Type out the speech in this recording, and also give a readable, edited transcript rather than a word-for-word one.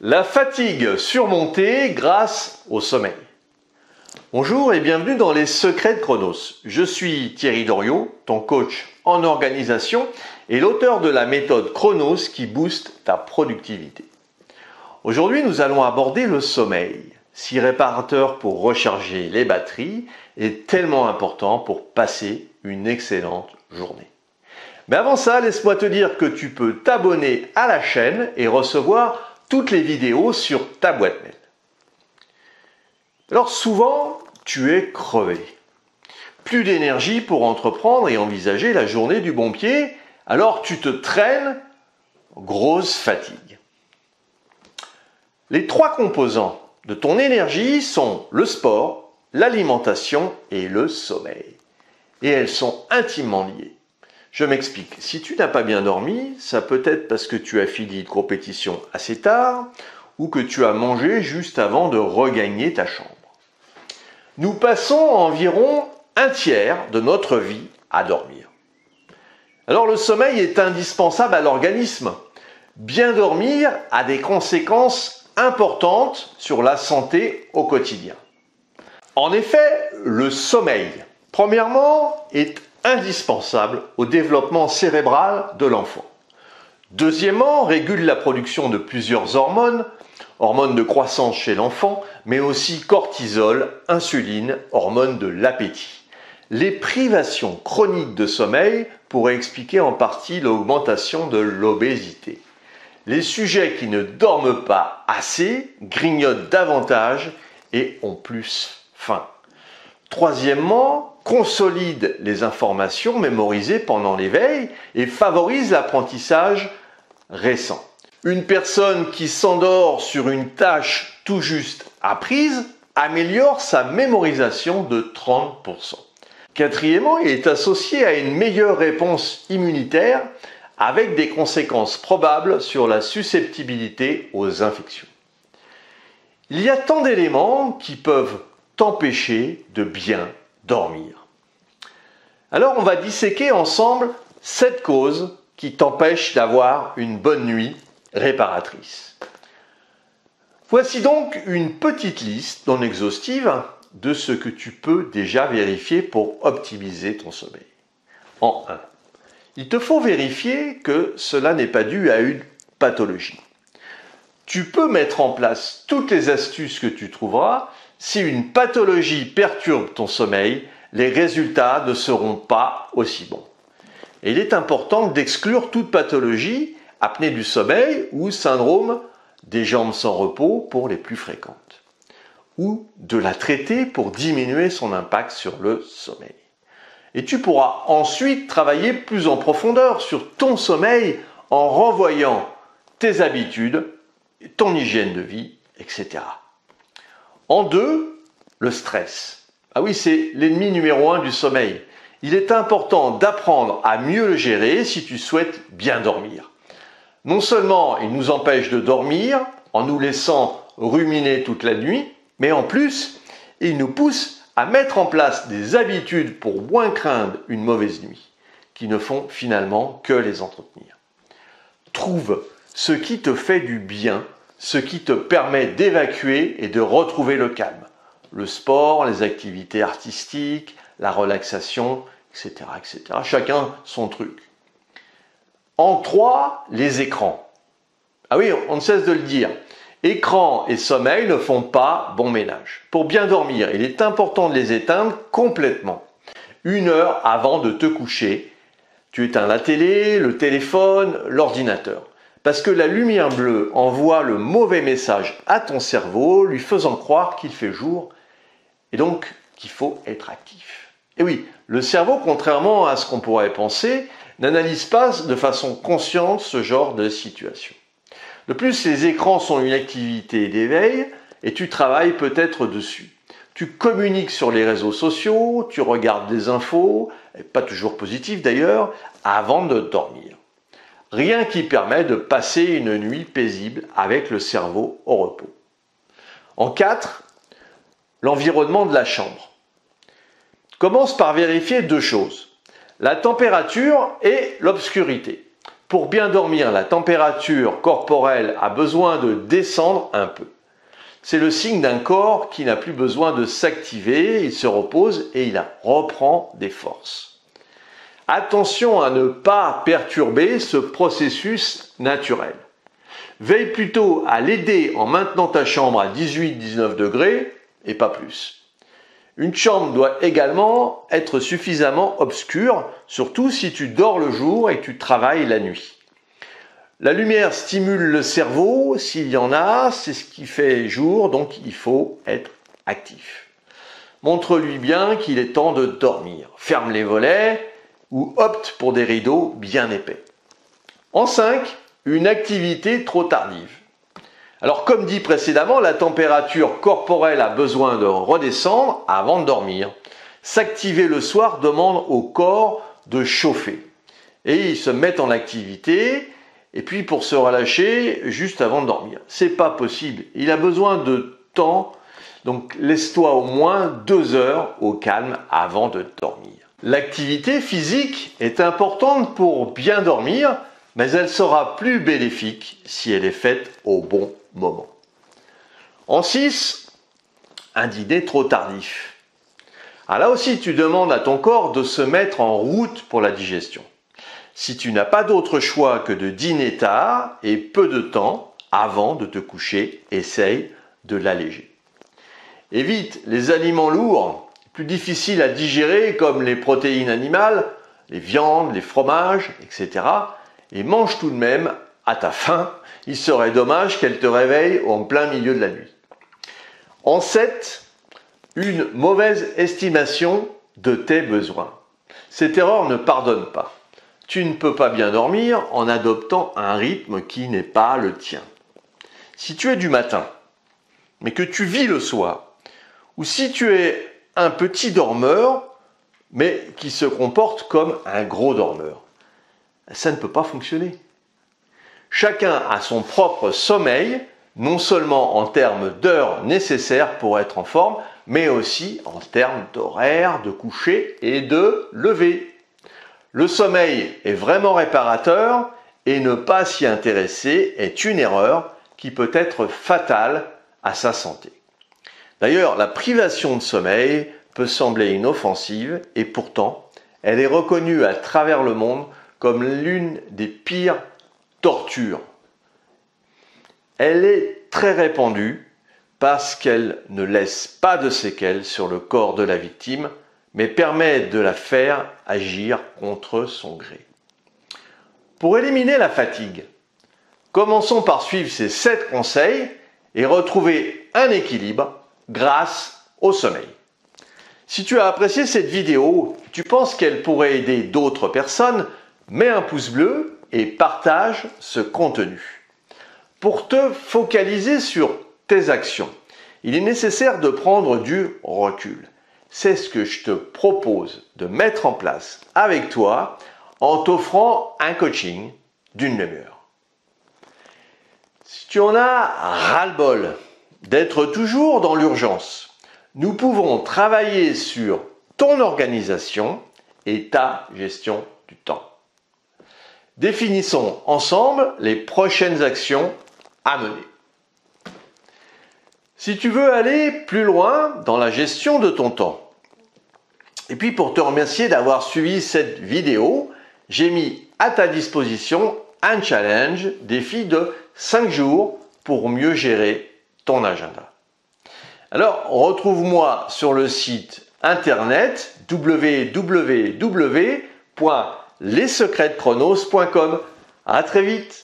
La fatigue surmontée grâce au sommeil. Bonjour et bienvenue dans les secrets de Chronos. Je suis Thierry Doriot, ton coach en organisation et l'auteur de la méthode Chronos qui booste ta productivité. Aujourd'hui, nous allons aborder le sommeil, si réparateur pour recharger les batteries et tellement important pour passer une excellente journée. Mais avant ça, laisse-moi te dire que tu peux t'abonner à la chaîne et recevoir toutes les vidéos sur ta boîte mail. Alors souvent, tu es crevé. Plus d'énergie pour entreprendre et envisager la journée du bon pied, alors tu te traînes, grosse fatigue. Les trois composants de ton énergie sont le sport, l'alimentation et le sommeil. Et elles sont intimement liées. Je m'explique. Si tu n'as pas bien dormi, ça peut être parce que tu as fini de compétition assez tard ou que tu as mangé juste avant de regagner ta chambre. Nous passons environ un tiers de notre vie à dormir. Alors le sommeil est indispensable à l'organisme. Bien dormir a des conséquences importantes sur la santé au quotidien. En effet, le sommeil, premièrement, est indispensable au développement cérébral de l'enfant. Deuxièmement, régule la production de plusieurs hormones, hormones de croissance chez l'enfant, mais aussi cortisol, insuline, hormones de l'appétit. Les privations chroniques de sommeil pourraient expliquer en partie l'augmentation de l'obésité. Les sujets qui ne dorment pas assez grignotent davantage et ont plus faim. Troisièmement, consolide les informations mémorisées pendant l'éveil et favorise l'apprentissage récent. Une personne qui s'endort sur une tâche tout juste apprise améliore sa mémorisation de 30%. Quatrièmement, il est associé à une meilleure réponse immunitaire avec des conséquences probables sur la susceptibilité aux infections. Il y a tant d'éléments qui peuvent t'empêcher de bien dormir. Alors on va disséquer ensemble 7 causes qui t'empêchent d'avoir une bonne nuit réparatrice. Voici donc une petite liste non exhaustive de ce que tu peux déjà vérifier pour optimiser ton sommeil. En 1, il te faut vérifier que cela n'est pas dû à une pathologie. Tu peux mettre en place toutes les astuces que tu trouveras. Si une pathologie perturbe ton sommeil, les résultats ne seront pas aussi bons. Et il est important d'exclure toute pathologie, apnée du sommeil ou syndrome des jambes sans repos pour les plus fréquentes, ou de la traiter pour diminuer son impact sur le sommeil. Et tu pourras ensuite travailler plus en profondeur sur ton sommeil en revoyant tes habitudes, ton hygiène de vie, etc. En 2, le stress. Ah oui, c'est l'ennemi numéro 1 du sommeil. Il est important d'apprendre à mieux le gérer si tu souhaites bien dormir. Non seulement il nous empêche de dormir en nous laissant ruminer toute la nuit, mais en plus, il nous pousse à mettre en place des habitudes pour moins craindre une mauvaise nuit, qui ne font finalement que les entretenir. Trouve ce qui te fait du bien, ce qui te permet d'évacuer et de retrouver le calme. Le sport, les activités artistiques, la relaxation, etc., etc. Chacun son truc. En 3, les écrans. Ah oui, on ne cesse de le dire. Écran et sommeil ne font pas bon ménage. Pour bien dormir, il est important de les éteindre complètement. 1 heure avant de te coucher, tu éteins la télé, le téléphone, l'ordinateur. Parce que la lumière bleue envoie le mauvais message à ton cerveau, lui faisant croire qu'il fait jour et donc qu'il faut être actif. Et oui, le cerveau, contrairement à ce qu'on pourrait penser, n'analyse pas de façon consciente ce genre de situation. De plus, les écrans sont une activité d'éveil et tu travailles peut-être dessus. Tu communiques sur les réseaux sociaux, tu regardes des infos, pas toujours positives d'ailleurs, avant de dormir. Rien qui permet de passer une nuit paisible avec le cerveau au repos. En 4, l'environnement de la chambre. Commence par vérifier 2 choses, la température et l'obscurité. Pour bien dormir, la température corporelle a besoin de descendre un peu. C'est le signe d'un corps qui n'a plus besoin de s'activer, il se repose et il reprend des forces. Attention à ne pas perturber ce processus naturel. Veille plutôt à l'aider en maintenant ta chambre à 18-19 degrés et pas plus. Une chambre doit également être suffisamment obscure, surtout si tu dors le jour et que tu travailles la nuit. La lumière stimule le cerveau, s'il y en a, c'est ce qui fait jour, donc il faut être actif. Montre-lui bien qu'il est temps de dormir. Ferme les volets ou opte pour des rideaux bien épais. En 5, une activité trop tardive. Alors comme dit précédemment, la température corporelle a besoin de redescendre avant de dormir. S'activer le soir demande au corps de chauffer. Et il se met en activité, et puis pour se relâcher juste avant de dormir. C'est pas possible. Il a besoin de temps, donc laisse-toi au moins 2 heures au calme avant de dormir. L'activité physique est importante pour bien dormir, mais elle sera plus bénéfique si elle est faite au bon moment. En 6, un dîner trop tardif. Alors là aussi, tu demandes à ton corps de se mettre en route pour la digestion. Si tu n'as pas d'autre choix que de dîner tard et peu de temps avant de te coucher, essaye de l'alléger. Évite les aliments lourds, plus difficiles à digérer comme les protéines animales, les viandes, les fromages, etc. Et mange tout de même à ta faim. Il serait dommage qu'elle te réveille en plein milieu de la nuit. En 7, une mauvaise estimation de tes besoins. Cette erreur ne pardonne pas. Tu ne peux pas bien dormir en adoptant un rythme qui n'est pas le tien. Si tu es du matin, mais que tu vis le soir, ou si tu es un petit dormeur, mais qui se comporte comme un gros dormeur, ça ne peut pas fonctionner. Chacun a son propre sommeil, non seulement en termes d'heures nécessaires pour être en forme, mais aussi en termes d'horaire, de coucher et de lever. Le sommeil est vraiment réparateur et ne pas s'y intéresser est une erreur qui peut être fatale à sa santé. D'ailleurs, la privation de sommeil peut sembler inoffensive et pourtant, elle est reconnue à travers le monde comme l'une des pires tortures. Elle est très répandue parce qu'elle ne laisse pas de séquelles sur le corps de la victime, mais permet de la faire agir contre son gré. Pour éliminer la fatigue, commençons par suivre ces 7 conseils et retrouver un équilibre grâce au sommeil. Si tu as apprécié cette vidéo, tu penses qu'elle pourrait aider d'autres personnes, mets un pouce bleu et partage ce contenu. Pour te focaliser sur tes actions, il est nécessaire de prendre du recul. C'est ce que je te propose de mettre en place avec toi en t'offrant un coaching d'une demi-heure. Si tu en as ras-le-bol d'être toujours dans l'urgence, nous pouvons travailler sur ton organisation et ta gestion du temps. Définissons ensemble les prochaines actions à mener. Si tu veux aller plus loin dans la gestion de ton temps, et puis pour te remercier d'avoir suivi cette vidéo, j'ai mis à ta disposition un challenge défi de 5 jours pour mieux gérer ton agenda. Alors, retrouve-moi sur le site internet www.lessecretsdechronos.com. À très vite.